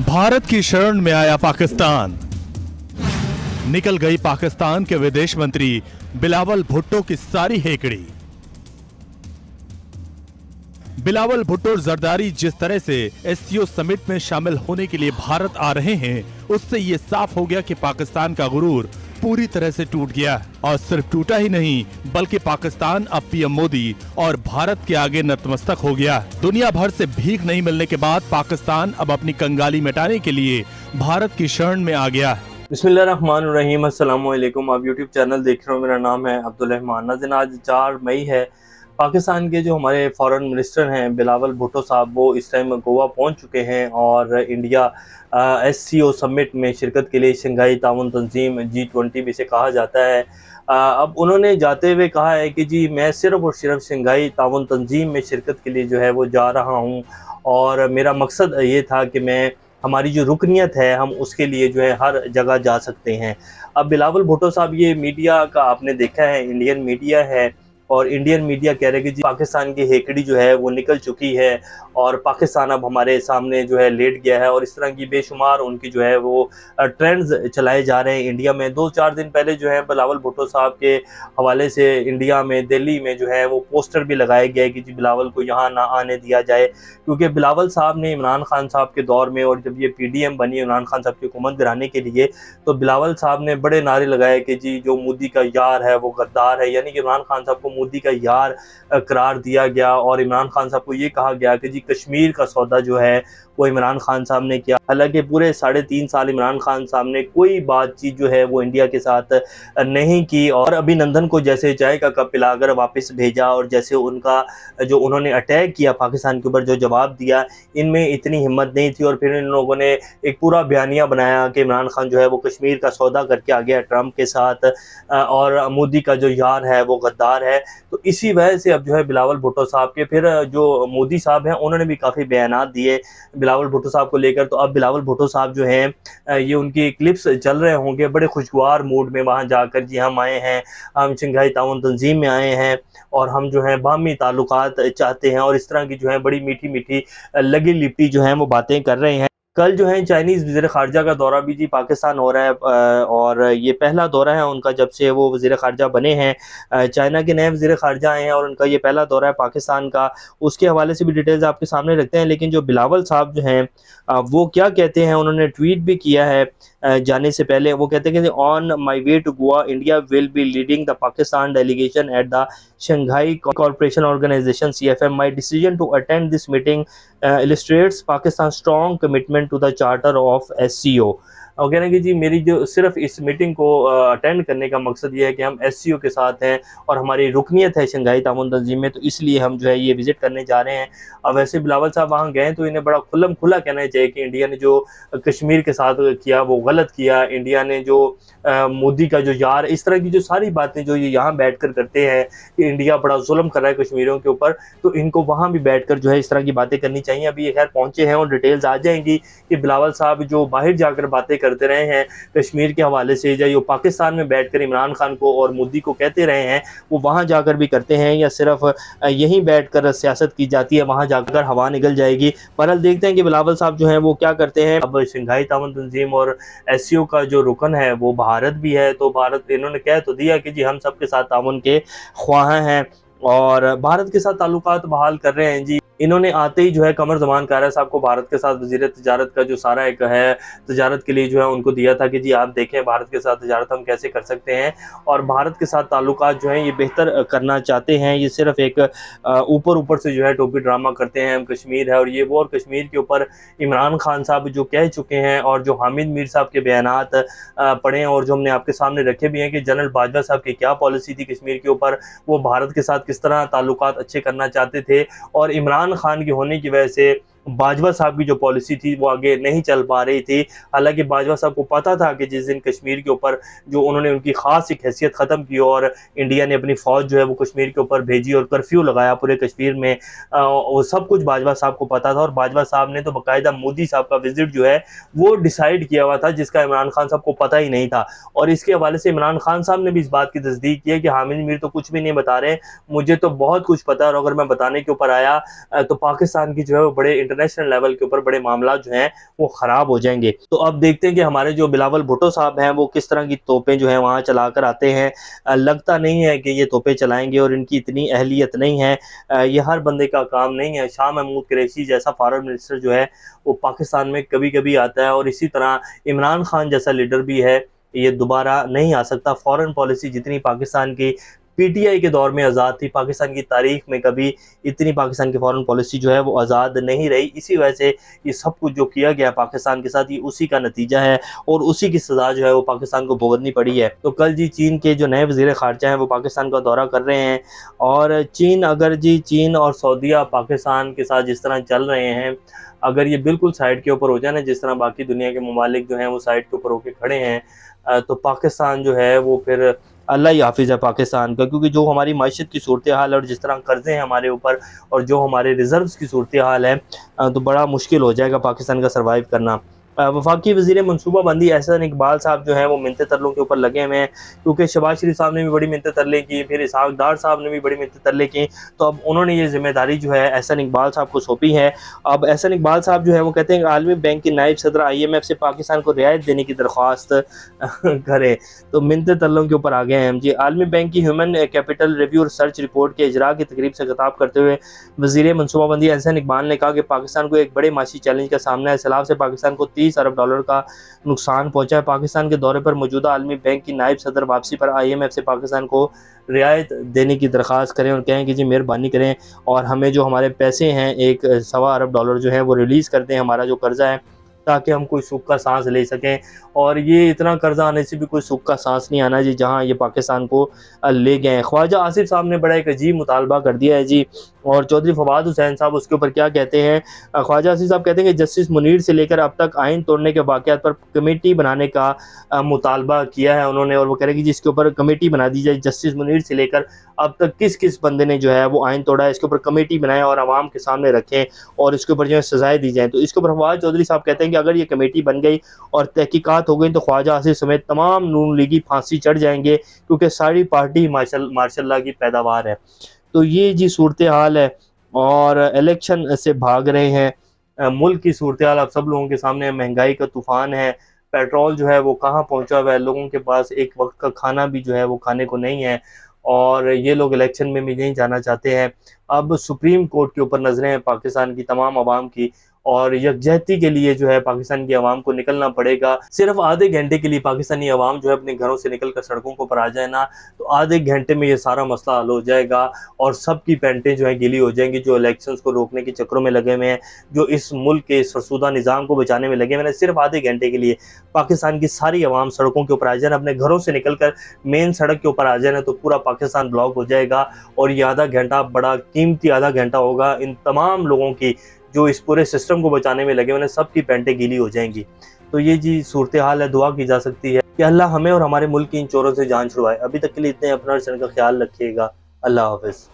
भारत की शरण में आया पाकिस्तान। निकल गई पाकिस्तान के विदेश मंत्री बिलावल भुट्टो की सारी हेकड़ी। बिलावल भुट्टो जरदारी जिस तरह से एससीओ समिट में शामिल होने के लिए भारत आ रहे हैं, उससे ये साफ हो गया कि पाकिस्तान का गुरूर पूरी तरह से टूट गया। और सिर्फ टूटा ही नहीं, बल्कि पाकिस्तान अब पीएम मोदी और भारत के आगे नतमस्तक हो गया। दुनिया भर से भीख नहीं मिलने के बाद पाकिस्तान अब अपनी कंगाली मिटाने के लिए भारत की शरण में आ गया। बिस्मिल्लाहिर्रहमानिर्रहीम, अस्सलाम वालेकुम। आप यूट्यूब चैनल देख रहे हो, मेरा नाम है अब्दुल रहमान। नाज़रीन, आज 4 मई है। पाकिस्तान के जो हमारे फॉरेन मिनिस्टर हैं बिलावल भुट्टो साहब, वो इस टाइम गोवा पहुंच चुके हैं और इंडिया एससीओ समिट में शिरकत के लिए शंघाई ताउन तंजीम G20 भी से कहा जाता है। अब उन्होंने जाते हुए कहा है कि जी मैं सिर्फ़ और सिर्फ शंघाई ताउन तंजीम में शिरकत के लिए जो है वो जा रहा हूँ और मेरा मकसद ये था कि मैं हमारी जो रुकनीत है हम उसके लिए जो है हर जगह जा सकते हैं। अब बिलावल भुट्टो साहब, ये मीडिया का आपने देखा है, इंडियन मीडिया है और इंडियन मीडिया कह रहे हैं कि जी पाकिस्तान की हेकड़ी जो है वो निकल चुकी है और पाकिस्तान अब हमारे सामने जो है लेट गया है। और इस तरह की बेशुमार उनकी जो है वो ट्रेंड्स चलाए जा रहे हैं इंडिया में। 2-4 दिन पहले जो है बिलावल भुट्टो साहब के हवाले से इंडिया में, दिल्ली में जो है वो पोस्टर भी लगाए गए कि जी बिलावल को यहाँ ना आने दिया जाए, क्योंकि बिलावल साहब ने इमरान खान साहब के दौर में, और जब ये PDM बनी इमरान खान साहब की हुकूमत गिराने के लिए, तो बिलावल साहब ने बड़े नारे लगाए कि जी जो मोदी का यार है वो गद्दार है। यानी कि इमरान खान साहब को मोदी का यार करार दिया गया और इमरान खान साहब को ये कहा गया कि जी कश्मीर का सौदा जो है वो इमरान खान साहब ने किया। हालांकि पूरे 3.5 साल इमरान खान साहब ने कोई बातचीत जो है वो इंडिया के साथ नहीं की और अभिनंदन को जैसे चाय का कप पिलाकर वापस भेजा और जैसे उनका जो उन्होंने अटैक किया पाकिस्तान के ऊपर, जो जवाब दिया, इनमें इतनी हिम्मत नहीं थी। और फिर इन लोगों ने एक पूरा बयानिया बनाया कि इमरान खान जो है वो कश्मीर का सौदा करके आ गया ट्रंप के साथ और मोदी का जो यार है वो गद्दार है। तो इसी वजह से अब जो है बिलावल भुट्टो साहब के, फिर जो मोदी साहब हैं उन्होंने भी काफ़ी बयानात दिए बिलावल भुट्टो साहब को लेकर। तो अब बिलावल भुट्टो साहब जो हैं ये उनकी क्लिप्स चल रहे होंगे बड़े खुशगवार मूड में वहाँ जाकर, जी हम आए हैं, हम शंघाई ताउन तंजीम में आए हैं और हम जो है बाहमी ताल्लुकात चाहते हैं, और इस तरह की जो है बड़ी मीठी मीठी लगी लिपटी जो है वो बातें कर रहे हैं। कल जो है चाइनीज़ वज़ीर ख़ारजा का दौरा भी जी पाकिस्तान हो रहा है और ये पहला दौरा है उनका जब से वो वज़ीर ख़ारजा बने हैं। चाइना के नए वज़ीर ख़ारजा आए हैं और उनका ये पहला दौरा है पाकिस्तान का। उसके हवाले से भी डिटेल्स आपके सामने रखते हैं। लेकिन जो बिलावल साहब जो हैं वो क्या कहते हैं, उन्होंने ट्वीट भी किया है जाने से पहले। वो कहते हैं कि on my way to Goa, India will be leading the Pakistan delegation at the Shanghai corporation organisation CFM. My decision to attend this meeting illustrates Pakistan strong commitment to the charter of SCO. और कह रहे हैं कि जी मेरी जो सिर्फ इस meeting को अटेंड करने का मकसद ये है कि हम SCO के साथ हैं और हमारी रुकनीत है शंघाई ताउन तंजीम में, तो इसलिए हम जो है ये विज़िट करने जा रहे हैं। अब वैसे बिलावल साहब वहाँ गए तो इन्हें बड़ा खुल्लम खुला कहना चाहिए कि इंडिया ने जो कश्मीर के साथ किया वो गलत किया। इंडिया ने जो मोदी का जो यार, इस तरह की जो सारी बातें जो ये यहाँ बैठ कर करते हैं कि इंडिया बड़ा जुल्म कर रहा है कश्मीरियों के ऊपर, तो इनको वहाँ भी बैठ कर जो है इस तरह की बातें करनी चाहिए। अभी ये खैर पहुँचे हैं और डिटेल्स आ जाएंगी कि बिलावल साहब जो बाहर जाकर बातें करते रहे हैं कश्मीर के हवाले से, या जो पाकिस्तान में बैठकर इमरान खान को और मोदी को कहते रहे हैं, वो वहाँ जाकर भी करते हैं या सिर्फ यहीं बैठकर सियासत की जाती है, वहाँ जाकर हवा निकल जाएगी। बहरहाल देखते हैं कि बिलावल साहब जो हैं वो क्या करते हैं। अब शंघाई ताउन तंजीम और SCO का जो रुकन है वो भारत भी है, तो भारत, इन्होंने कह तो दिया कि जी हम सबके साथ ताउन के ख्वाह हैं और भारत के साथ ताल्लुकात बहाल कर रहे हैं। जी इन्होंने आते ही जो है कमर ज़मान कारा साहब को भारत के साथ वज़ीर तिजारत का जो सारा एक है तिजारत के लिए जो है उनको दिया था कि जी आप देखें भारत के साथ तिजारत हम कैसे कर सकते हैं, और भारत के साथ ताल्लुकात जो हैं ये बेहतर करना चाहते हैं। ये सिर्फ एक ऊपर ऊपर से जो है टोपी ड्रामा करते हैं, हम कश्मीर है और ये वो, और कश्मीर के ऊपर इमरान खान साहब जो कह चुके हैं और जो हामिद मीर साहब के बयानात पढ़े और जो हमने आपके सामने रखे भी हैं कि जनरल बाजवा साहब की क्या पॉलिसी थी कश्मीर के ऊपर, वो भारत के साथ किस तरह ताल्लुकात अच्छे करना चाहते थे, और इमरान खान के होने की वजह से बाजवा साहब की जो पॉलिसी थी वो आगे नहीं चल पा रही थी। हालांकि बाजवा साहब को पता था कि जिस दिन कश्मीर के ऊपर जो उन्होंने उनकी ख़ास एक हैसियत ख़त्म की और इंडिया ने अपनी फ़ौज जो है वो कश्मीर के ऊपर भेजी और कर्फ्यू लगाया पूरे कश्मीर में, वो सब कुछ बाजवा साहब को पता था। और बाजवा साहब ने तो बाकायदा मोदी साहब का विज़िट जो है वो डिसाइड किया हुआ था, जिसका इमरान खान साहब को पता ही नहीं था। और इसके हवाले से इमरान खान साहब ने भी इस बात की तस्दीक की है कि हामिद मीर तो कुछ भी नहीं बता रहे, मुझे तो बहुत कुछ पता है और अगर मैं बताने के ऊपर आया तो पाकिस्तान की जो है वो बड़े इंटरनेशनल लेवल के ऊपर बड़े मामला जो हैं वो ख़राब हो जाएंगे। तो अब देखते हैं कि हमारे जो बिलावल भुट्टो साहब हैं वो किस तरह की तोपें जो हैं वहाँ चला कर आते हैं। लगता नहीं है कि ये तोपें चलाएंगे और इनकी इतनी अहलियत नहीं है। ये हर बंदे का काम नहीं है। शाह महमूद कुरैशी जैसा फॉरेन मिनिस्टर जो है वो पाकिस्तान में कभी कभी आता है, और इसी तरह इमरान खान जैसा लीडर भी है, ये दोबारा नहीं आ सकता। फॉरेन पॉलिसी जितनी पाकिस्तान की पीटीआई के दौर में आज़ाद थी, पाकिस्तान की तारीख में कभी इतनी पाकिस्तान की फॉरेन पॉलिसी जो है वो आज़ाद नहीं रही। इसी वजह से ये सब कुछ जो किया गया पाकिस्तान के साथ, ये उसी का नतीजा है और उसी की सज़ा जो है वो पाकिस्तान को भुगतनी पड़ी है। तो कल जी चीन के जो नए वज़ीर ख़ारजा हैं वो पाकिस्तान का दौरा कर रहे हैं, और चीन और सऊदीया पाकिस्तान के साथ जिस तरह चल रहे हैं, अगर ये बिल्कुल साइड के ऊपर हो जाए ना, जिस तरह बाकी दुनिया के ममालिक जो हैं वो साइड के ऊपर होकर खड़े हैं, तो पाकिस्तान जो है वो फिर अल्लाह ही हाफिज़ है पाकिस्तान का। क्योंकि जो हमारी माशियत की सूरत हाल है और जिस तरह कर्ज़े हैं हमारे ऊपर और जो हमारे रिज़र्व्स की सूरत हाल है, तो बड़ा मुश्किल हो जाएगा पाकिस्तान का सर्वाइव करना। वफाकी वज़ीर मनसूबाबंदी एहसन इकबाल साहब जो हैं वो मिन्नतें तरलों के ऊपर लगे हुए हैं, क्योंकि शहबाज शरीफ साहब ने भी बड़ी मिन्नतें तरले की, फिर इसहाक डार साहब ने भी बड़ी मिन्नतें तरले की, तो अब उन्होंने ये जिम्मेदारी जो है एहसन इकबाल साहब को सौंपी है। अब एहसन इकबाल साहब जो है वो कहते हैं कि आलमी बैंक के नायब सदर IMF से पाकिस्तान को रियायत देने की दरख्वास्त करें, तो मिन्नतें तरलों के ऊपर आ गए हैं हम जी। आलमी बैंक की human capital review research report के इजरा की तकरीब से खिताब करते हुए वज़ीर मनसूबाबंदी एहसन इकबाल ने कहा कि पाकिस्तान को एक बड़े माशी चैलेंज का सामना है। सैलाब से पाकिस्तान को $30 अरब का नुकसान पहुंचा है। पाकिस्तान के दौरे पर मौजूदा आलमी बैंक की नायब सदर वापसी पर IMF से पाकिस्तान को रियायत देने की दरख्वास्त करें और कहें कि जी मेहरबानी करें और हमें जो हमारे पैसे हैं $1.25 अरब जो है वो रिलीज़ कर दें, हमारा जो कर्जा है, ताकि हम कोई सुख का सांस ले सकें। और ये इतना कर्जा आने से भी कोई सुख का सांस नहीं आना जी, जहाँ ये पाकिस्तान को ले गए हैं। ख्वाजा आसिफ साहब ने बड़ा एक अजीब मुतालबा कर दिया है जी, और चौधरी फवाद हुसैन साहब उसके ऊपर क्या कहते हैं। ख्वाजा आसिफ साहब कहते हैं कि जस्टिस मुनीर से लेकर अब तक आइन तोड़ने के वाक़यात पर कमेटी बनाने का मुतालबा किया है उन्होंने, और वो कह रहे हैं कि जिसके ऊपर कमेटी बना दी जाए, जस्टिस मुनीर से लेकर अब तक किस किस बंदे ने जो है वो आइन तोड़ा है, इसके ऊपर कमेटी बनाएं और आवाम के सामने रखें और इसके ऊपर जो है सजाएं दी जाएँ। तो इसके ऊपर फवाद चौधरी साहब कहते हैं कि अगर ये कमेटी बन गई और तहकीकात हो गई तो ख्वाजा आसिफ समेत तमाम नून लीगी फांसी चढ़ जाएंगे, क्योंकि सारी पार्टी माशाल्लाह की पैदावार है। तो ये जी सूरत हाल है, और इलेक्शन से भाग रहे हैं। मुल्क की सूरत हाल अब सब लोगों के सामने, महंगाई का तूफ़ान है, पेट्रोल जो है वो कहाँ पहुँचा हुआ है, लोगों के पास एक वक्त का खाना भी जो है वो खाने को नहीं है, और ये लोग इलेक्शन में भी नहीं जाना चाहते हैं। अब सुप्रीम कोर्ट के ऊपर नज़रें हैं पाकिस्तान की तमाम आवाम की, और यकजहती के लिए जो है पाकिस्तान की आवाम को निकलना पड़ेगा। सिर्फ आधे घंटे के लिए पाकिस्तानी आवाम जो है अपने घरों से निकल कर सड़कों के ऊपर आ जाए ना, तो आधे घंटे में ये सारा मसला हल हो जाएगा और सबकी पेंटें जो है गीली हो जाएंगी, जो इलेक्शंस को रोकने के चक्करों में लगे हुए हैं, जो इस मुल्क के इस फरसुदा निज़ाम को बचाने में लगे हुए हैं। सिर्फ आधे घंटे के लिए पाकिस्तान की सारी आवाम सड़कों के ऊपर आ जाए, अपने घरों से निकल कर मेन सड़क के ऊपर आ जाए, तो पूरा पाकिस्तान ब्लॉक हो जाएगा, और ये आधा घंटा बड़ा कीमती आधा घंटा होगा इन तमाम लोगों की जो इस पूरे सिस्टम को बचाने में लगे हुए, सबकी पेंटें गीली हो जाएंगी। तो ये जी सूरत हाल है। दुआ की जा सकती है कि अल्लाह हमें और हमारे मुल्क की इन चोरों से जान छुड़वाए। अभी तक के लिए इतने, अपना और का ख्याल रखिएगा। अल्लाह हाफ़िज़।